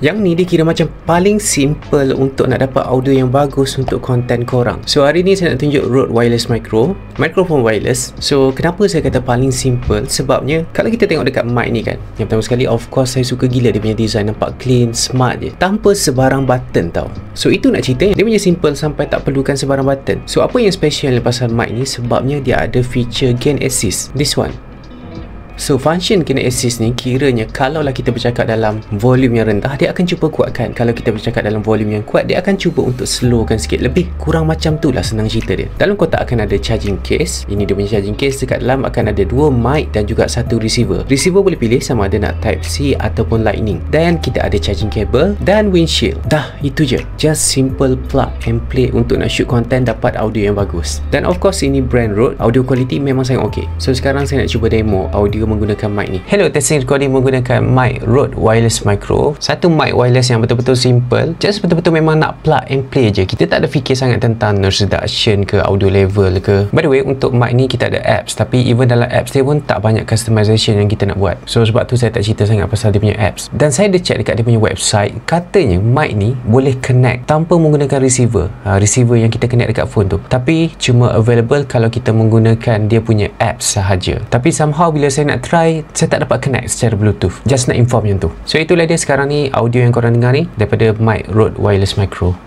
Yang ni dikira macam paling simple untuk nak dapat audio yang bagus untuk konten korang. So hari ni saya nak tunjuk Rode Wireless Micro, microphone wireless. So kenapa saya kata paling simple? Sebabnya kalau kita tengok dekat mic ni kan, yang pertama sekali of course saya suka gila dia punya design, nampak clean, smart je, tanpa sebarang button tau. So itu nak cerita dia punya simple sampai tak perlukan sebarang button. So apa yang special pasal mic ni? Sebabnya dia ada feature gain assist, this one. So function gain assist ni kiranya kalaulah kita bercakap dalam volume yang rendah, dia akan cuba kuatkan. Kalau kita bercakap dalam volume yang kuat, dia akan cuba untuk slowkan sikit. Lebih kurang macam tu lah senang cerita dia. Dalam kotak akan ada charging case. Ini dia punya charging case. Dekat dalam akan ada 2 mic dan juga 1 receiver. Receiver boleh pilih sama ada nak type C ataupun lightning. Dan kita ada charging cable dan windshield. Dah, itu je. Just simple plug and play untuk nak shoot konten, dapat audio yang bagus. Dan of course ini brand Rode. Audio quality memang sangat okey. So sekarang saya nak cuba demo audio menggunakan mic ni. Hello, testing recording menggunakan mic Rode Wireless Micro. Satu mic wireless yang betul-betul simple. Just betul-betul memang nak plug and play je. Kita tak ada fikir sangat tentang noise reduction ke, audio level ke. By the way, untuk mic ni kita ada apps, tapi even dalam apps dia pun tak banyak customization yang kita nak buat. So sebab tu saya tak cerita sangat pasal dia punya apps. Dan saya ada check dekat dia punya website, katanya mic ni boleh connect tanpa menggunakan receiver. Receiver yang kita connect dekat phone tu. Tapi cuma available kalau kita menggunakan dia punya apps sahaja. Tapi somehow bila saya nak try, saya tak dapat connect secara Bluetooth. Just nak inform yang tu. So itulah dia sekarang ni audio yang korang dengar ni daripada mic Rode Wireless Micro.